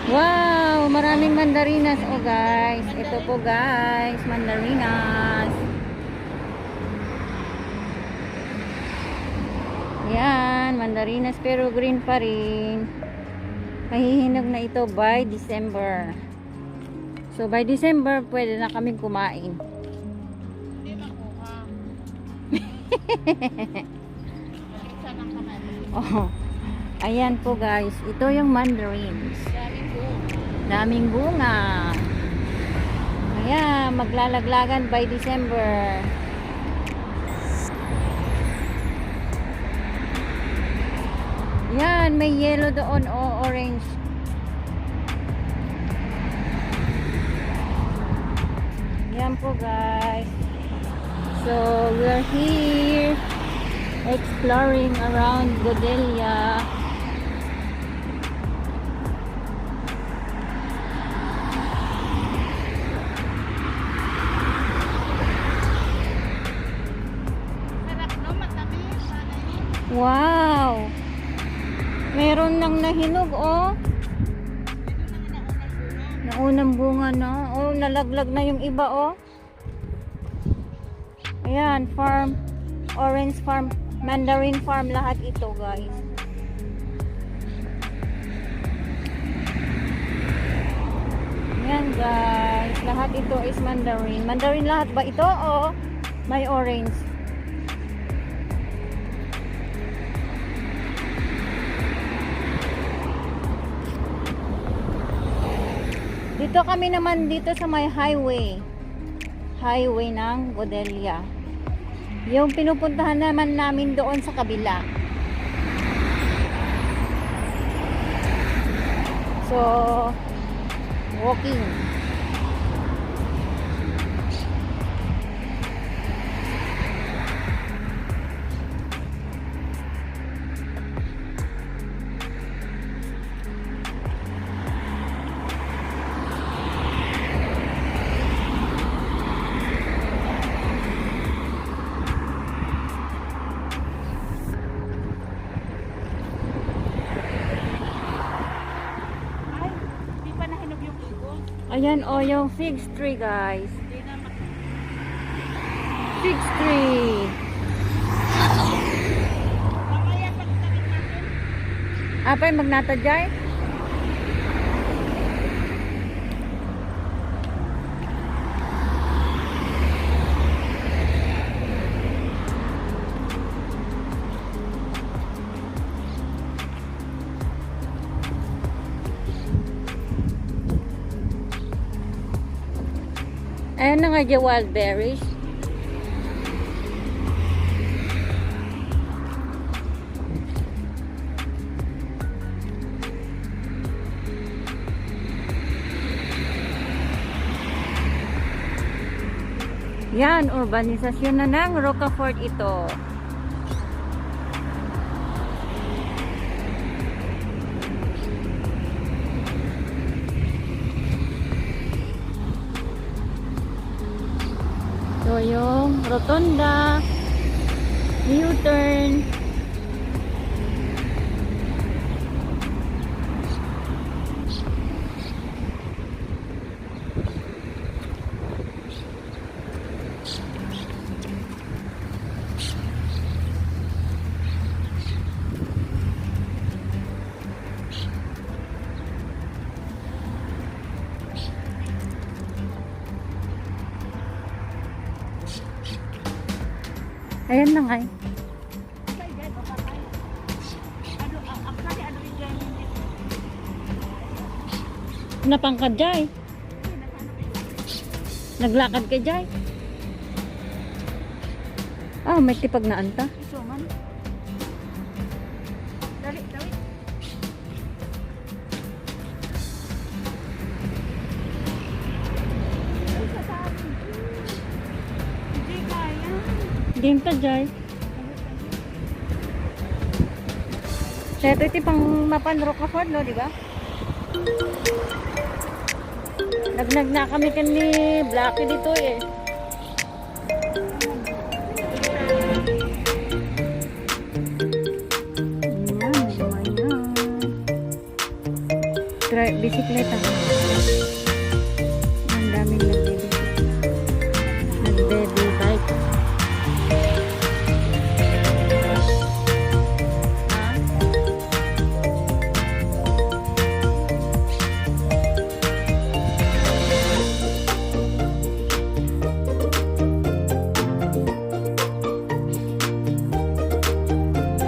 Wow, maraming mandarinas oh guys. Ito po guys, mandarinas. Yan, mandarinas pero green pa rin. Mahihinog na ito by December. So by December pwede na kaming kumain. Hindi makuha. Isa lang kamay. Oh. Ayan po guys, ito yung mandarins. Daming bunga. Ayan, maglalaglagan by December. Yan, may yellow doon o orange. Yan po guys. So, we're here exploring around Godella. Wow! Meron nang nahinog, oh. Naunang bunga na. Oh, nalaglag na yung iba, oh. Ayan, farm. Orange farm. Mandarin farm. Lahat ito, guys. Ayan, guys. Lahat ito is mandarin. Mandarin lahat ba ito, oh? May orange. Dito kami naman dito sa may highway ng Godella. Yung pinupuntahan naman namin doon sa kabila. So, walking. Ayan o, yung fig tree guys. Fig tree. Apay magnatadjay? Ayan na nga dyan, wild berries. Yan, urbanisasyon na ng ROCAFORT ito. So, yung rotonda, U-turn. Ayan na nga eh. Napangkad jay. Naglakad ka jay. Ah, may tipag na anta. Dali, dali. Game ka jay. Ito iti pang mapan ROCAFORT no, di ba? Nagnag na kami kan ni Blackie dito eh. bisikleta. Ang daming nagbe-baby bike.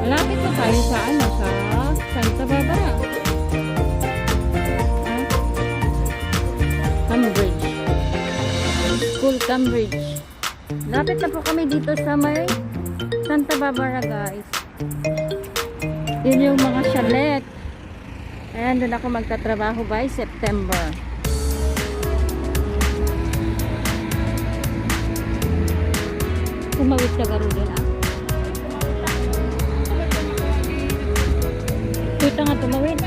Malapit na tayo sa ano, sa Santa Barbara. Cambridge. School Cambridge. Lapit na po kami dito sa may Santa Barbara, guys. Yun yung mga chalet. Ayan, doon ako magtatrabaho by September. Kumawit ka garo din, ah. Kita nga tumawid.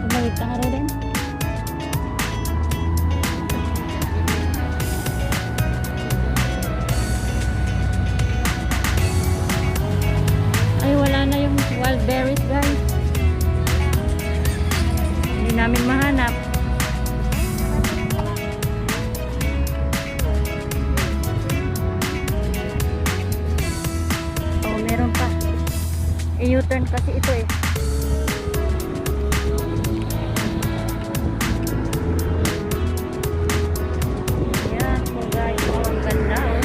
Tumawid ka nga rin. Ay, wala na yung wild berries, guys. Hindi namin mahanap. Oh, meron pa. I-U-turn kasi ito eh. Yan po, guys. Oh, ang ganda oh.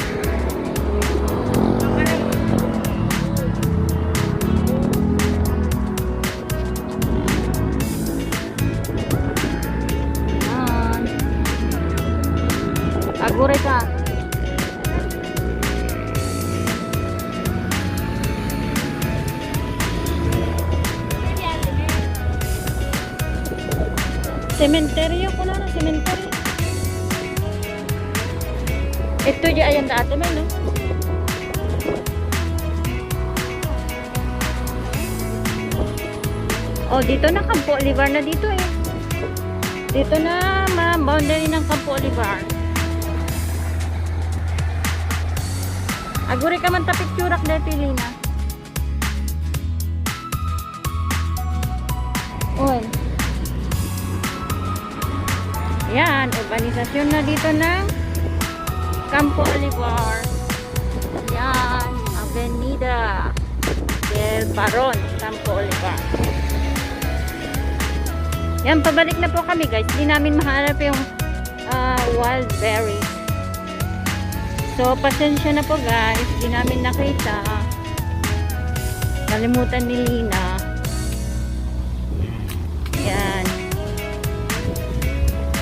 Agure ka. Sementeryo ko na, sementeryo. Ito di ayan dati man, no? Oh, dito na Campolivar na dito eh. Dito na boundary ng Campolivar. Aguri ka man tapit curak dito, Lina. Oy. Yan, urbanisasyon na dito ng Campolivar. Yan, Avenida del Baron, Campolivar. Yan, pabalik na po kami, guys. Hindi namin mahanap yung wild berries. So, pasensya na po, guys. Hindi namin nakita. Nalimutan ni Lina. Yan.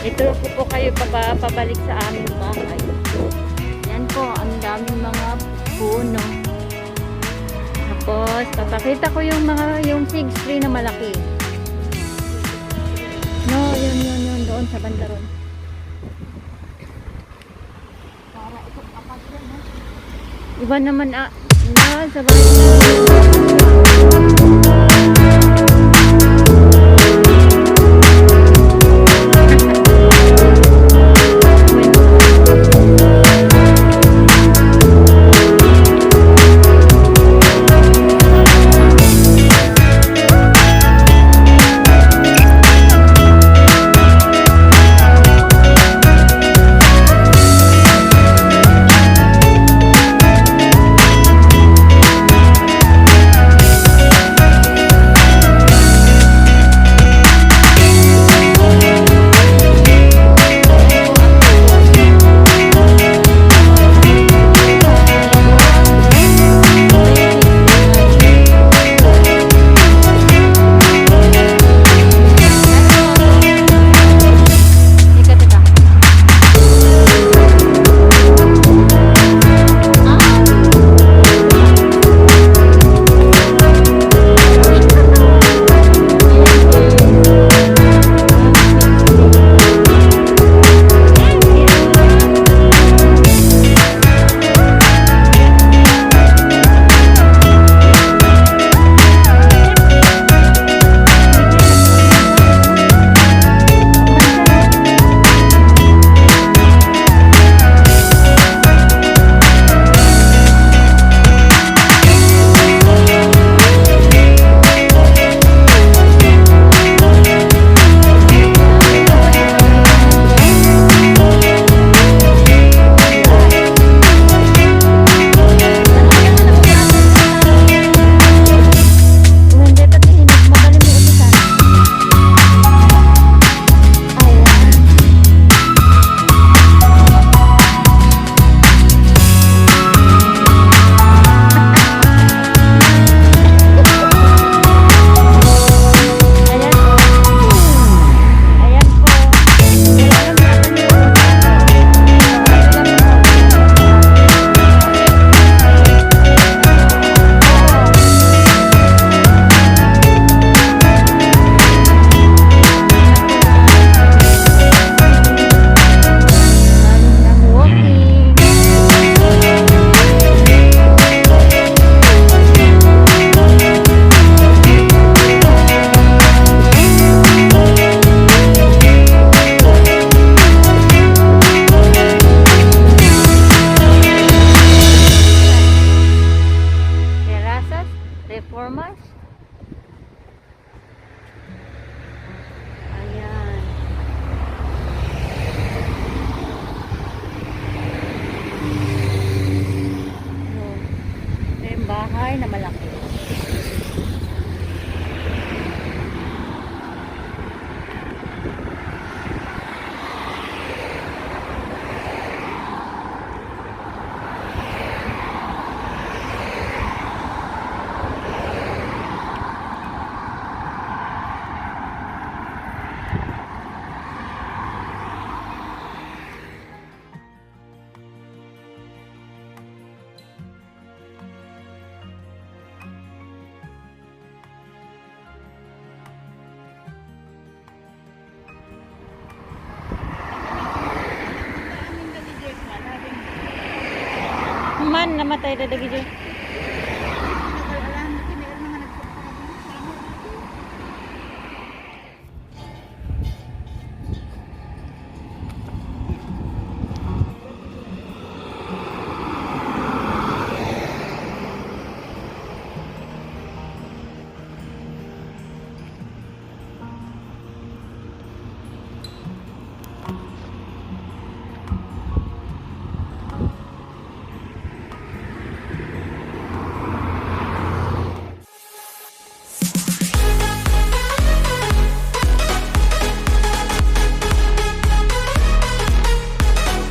Ito po kayo pabalik sa aming bahay. Yan po, ang daming mga puno. Tapos, papakita ko yung fig tree na malaki. No, yun, doon sa bandaron. Iba naman na sa performance. Ayan. No. Ito yung bahay na malaki. Man, namatay na dagi dyan.